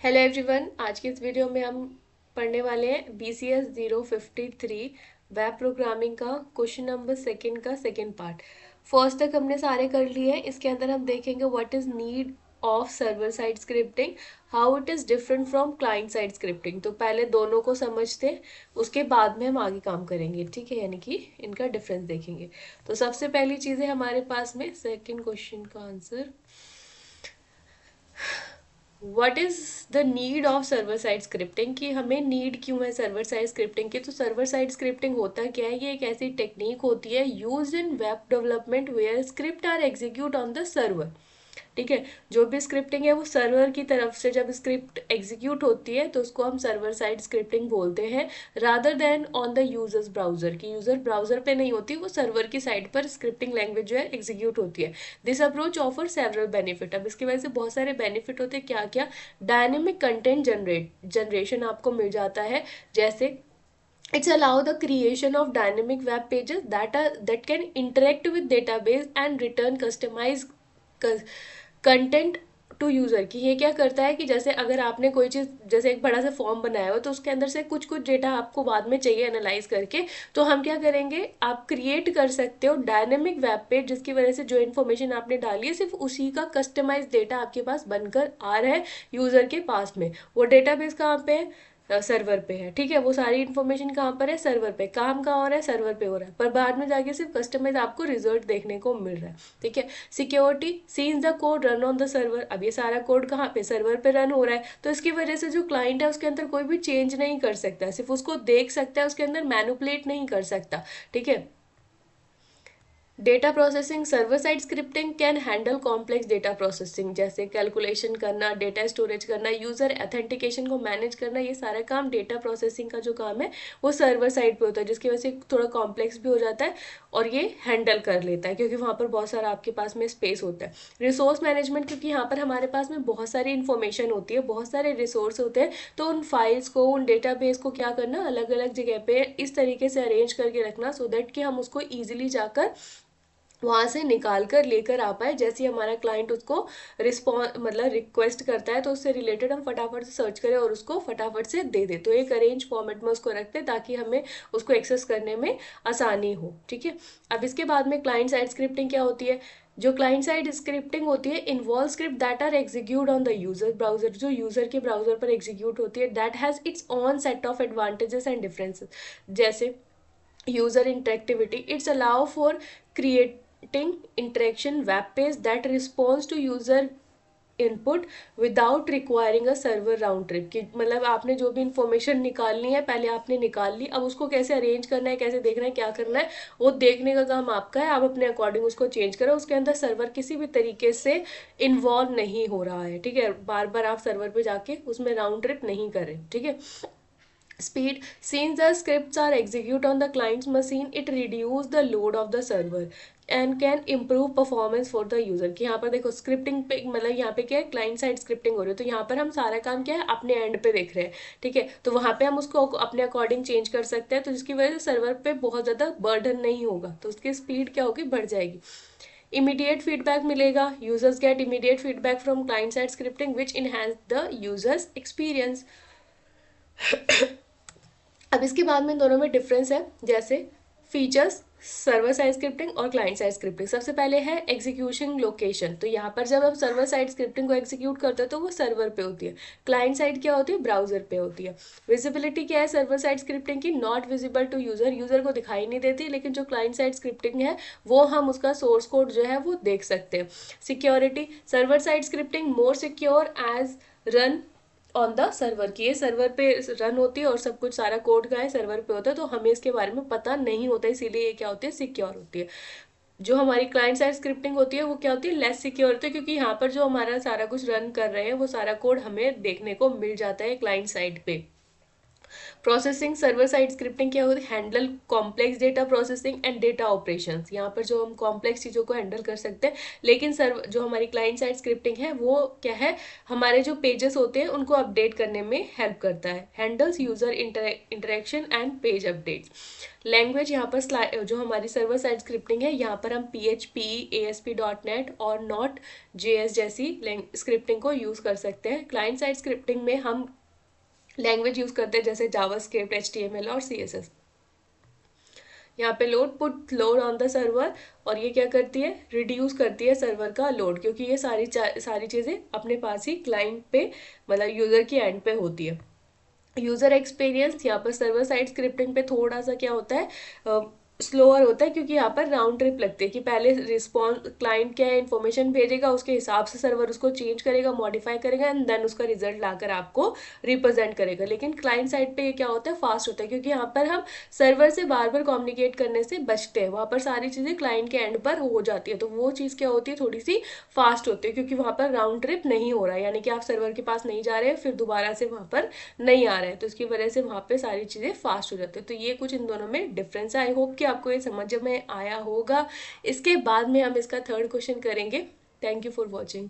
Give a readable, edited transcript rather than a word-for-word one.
Hello everyone, आज की इस वीडियो में हम पढ़ने वाले हैं BCS 053 वेब प्रोग्रामिंग का क्वेश्चन नंबर सेकंड का सेकंड पार्ट। फर्स्ट तक हमने सारे कर लिए हैं। इसके अंदर हम देखेंगे what is need of server side scripting, how it is different from client side scripting. तो पहले दोनों को समझते हैं, उसके बाद में हम आगे काम करेंगे, ठीक है, यानी कि इनका डिफरेंस देखेंगे। तो सबसे पहली चीज़ है हमारे पास में सेकेंड क्वेश्चन का answer, what is the need of server side scripting, कि हमें नीड क्यों है सर्वर साइड स्क्रिप्टिंग की। तो सर्वर साइड स्क्रिप्टिंग होता क्या है, ये एक ऐसी टेक्निक होती है used in web development where script are execute on the server. ठीक है, जो भी स्क्रिप्टिंग है वो सर्वर की तरफ से जब स्क्रिप्ट एग्जीक्यूट होती है तो उसको हम सर्वर साइड स्क्रिप्टिंग बोलते हैं, rather than on the users browser, की यूजर ब्राउजर पे नहीं होती, वो सर्वर की साइड पर स्क्रिप्टिंग लैंग्वेज जो है एग्जीक्यूट होती है। This approach offer several benefit. अब इसकी वजह से बहुत सारे बेनिफिट होते हैं। क्या क्या? डायनेमिक कंटेंट जनरेशन आपको मिल जाता है, जैसे it's allow the creation of dynamic web pages that can interact with database and return customized content to user. की ये क्या करता है कि जैसे अगर आपने कोई चीज़, जैसे एक बड़ा सा फॉर्म बनाया हो तो उसके अंदर से कुछ कुछ डेटा आपको बाद में चाहिए एनालाइज करके, तो हम क्या करेंगे, आप क्रिएट कर सकते हो डायनेमिक वेब पेज, जिसकी वजह से जो इन्फॉर्मेशन आपने डाली है सिर्फ उसी का कस्टमाइज डेटा आपके पास बनकर आ रहा है यूजर के पास में। वो डेटाबेस कहाँ पे है? सर्वर पे है। ठीक है, वो सारी इन्फॉर्मेशन कहाँ पर है? सर्वर पे। काम कहाँ हो रहा है? सर्वर पे हो रहा है, पर बाद में जाके सिर्फ कस्टमाइज आपको रिजल्ट देखने को मिल रहा है। ठीक है, security, scenes the code run on the server. अब ये सारा कोड कहाँ पे? सर्वर पे रन हो रहा है, तो इसकी वजह से जो क्लाइंट है उसके अंदर कोई भी चेंज नहीं कर सकता, सिर्फ उसको देख सकता है, उसके अंदर मैनुपुलेट नहीं कर सकता। ठीक है, data processing, server side scripting can handle complex data processing, जैसे कैलकुलेशन करना, डेटा स्टोरेज करना, यूजर अथेंटिकेशन को मैनेज करना, ये सारा काम डेटा प्रोसेसिंग का जो काम है वो सर्वर साइड पे होता है, जिसकी वजह से थोड़ा कॉम्प्लेक्स भी हो जाता है और ये हैंडल कर लेता है क्योंकि वहाँ पर बहुत सारा आपके पास में स्पेस होता है। रिसोर्स मैनेजमेंट, क्योंकि यहाँ पर हमारे पास में बहुत सारी इन्फॉर्मेशन होती है, बहुत सारे रिसोर्स होते हैं, तो उन फाइल्स को, उन डेटाबेस को क्या करना, अलग अलग जगह पे इस तरीके से अरेंज करके रखना सो दैट कि हम उसको ईजिली जाकर वहाँ से निकाल कर लेकर आ पाए। जैसे ही हमारा क्लाइंट उसको रिस्पॉन्स मतलब रिक्वेस्ट करता है तो उससे रिलेटेड हम फटाफट से सर्च करें और उसको फटाफट से दे दे, तो एक अरेंज फॉर्मेट में उसको रखते हैं ताकि हमें उसको एक्सेस करने में आसानी हो। ठीक है, अब इसके बाद में क्लाइंट साइड स्क्रिप्टिंग क्या होती है। जो क्लाइंट साइड स्क्रिप्टिंग होती है involve script that are execute on the user browser, जो यूजर के ब्राउजर पर एग्जीक्यूट होती है, that has its own set of advantages and differences. जैसे user interactivity, it's allow for creating interaction web page that responds to user input without requiring a server round trip, की मतलब आपने जो भी information निकालनी है पहले आपने निकाल ली, अब उसको कैसे अरेंज करना है, कैसे देखना है, क्या करना है, वो देखने का काम आपका है। आप अपने अकॉर्डिंग उसको चेंज करो, उसके अंदर सर्वर किसी भी तरीके से इन्वॉल्व नहीं हो रहा है। ठीक है, बार बार आप सर्वर पे जाके उसमें राउंड ट्रिप नहीं कर रहे। ठीक है, speed, since the scripts are executed on the client's machine, it reduce the load of the server and can improve performance for the user। कि यहाँ पर देखो स्क्रिप्टिंग पे मतलब यहाँ पे क्या है, क्लाइंट साइड स्क्रिप्टिंग हो रही है, तो यहाँ पर हम सारा काम क्या है अपने एंड पे देख रहे हैं। ठीक है, तो वहाँ पे हम उसको अपने अकॉर्डिंग चेंज कर सकते हैं, तो जिसकी वजह से सर्वर पे बहुत ज़्यादा बर्डन नहीं होगा, तो उसकी स्पीड क्या होगी, बढ़ जाएगी। इमीडिएट फीडबैक मिलेगा, users get immediate feedback from client side scripting which enhance the users experience. अब इसके बाद में दोनों में डिफरेंस है, जैसे फीचर्स सर्वर साइड स्क्रिप्टिंग और क्लाइंट साइड स्क्रिप्टिंग। सबसे पहले है एग्जीक्यूशन लोकेशन, तो यहाँ पर जब हम सर्वर साइड स्क्रिप्टिंग को एग्जीक्यूट करते हैं तो वो सर्वर पे होती है, क्लाइंट साइड क्या होती है, ब्राउजर पे होती है। विजिबिलिटी क्या है सर्वर साइड स्क्रिप्टिंग की, not visible to user, user को दिखाई नहीं देती, लेकिन जो क्लाइंट साइड स्क्रिप्टिंग है वो हम उसका सोर्स कोड जो है वो देख सकते हैं। Security, server side scripting more secure as run on the server, की ये सर्वर पे रन होती है और सब कुछ सारा कोड का है सर्वर पे होता है, तो हमें इसके बारे में पता नहीं होता, इसीलिए ये क्या होती है, सिक्योर होती है। जो हमारी क्लाइंट साइड स्क्रिप्टिंग होती है वो क्या होती है, लेस सिक्योर होती है, क्योंकि यहाँ पर जो हमारा सारा कुछ रन कर रहे हैं वो सारा कोड हमें देखने को मिल जाता है क्लाइंट साइड पे। प्रोसेसिंग सर्वर साइड स्क्रिप्टिंग क्या होती है? Handle complex data processing and data operations. यहाँ पर जो हम कॉम्प्लेक्स चीज़ों को हैंडल कर सकते हैं, लेकिन सर्व जो हमारी क्लाइंट साइड स्क्रिप्टिंग है वो क्या है, हमारे जो पेजेस होते हैं उनको अपडेट करने में हेल्प करता है। Handles user interaction and page updates. Language यहाँ पर जो हमारी सर्वर साइड स्क्रिप्टिंग है, यहाँ पर हम PHP, ASP.NET और Node.js जैसी स्क्रिप्टिंग को यूज़ कर सकते हैं। क्लाइंट साइड स्क्रिप्टिंग में हम लैंग्वेज यूज़ करते हैं जैसे जावास्क्रिप्ट, HTML और CSS। यहाँ पे load put load on the server, और ये क्या करती है, रिड्यूस करती है सर्वर का लोड, क्योंकि ये सारी चीज़ें अपने पास ही क्लाइंट पे मतलब यूज़र की एंड पे होती है। यूज़र एक्सपीरियंस, यहाँ पर सर्वर साइड स्क्रिप्टिंग पे थोड़ा सा क्या होता है, स्लोअर होता है, क्योंकि यहाँ पर राउंड ट्रिप लगती है कि पहले रिस्पॉन्स क्लाइंट क्या है इन्फॉर्मेशन भेजेगा, उसके हिसाब से सर्वर उसको चेंज करेगा, मॉडिफाई करेगा एंड देन उसका रिजल्ट लाकर आपको रिप्रेजेंट करेगा। लेकिन क्लाइंट साइड पे ये क्या होता है, फास्ट होता है, क्योंकि यहाँ पर हम सर्वर से बार बार कम्युनिकेट करने से बचते हैं, वहाँ पर सारी चीज़ें क्लाइंट के एंड पर हो जाती है, तो वो चीज़ क्या होती है, थोड़ी सी फास्ट होती है, क्योंकि वहाँ पर राउंड ट्रिप नहीं हो रहा है, यानी कि आप सर्वर के पास नहीं जा रहे हैं फिर दोबारा से वहाँ पर नहीं आ रहा है, तो इसकी वजह से वहाँ पे सारी चीज़ें फास्ट हो जाती है। तो ये कुछ इन दोनों में डिफरेंस है। आई होप कि आपको ये समझ में आया होगा। इसके बाद में हम इसका थर्ड क्वेश्चन करेंगे। Thank you for watching.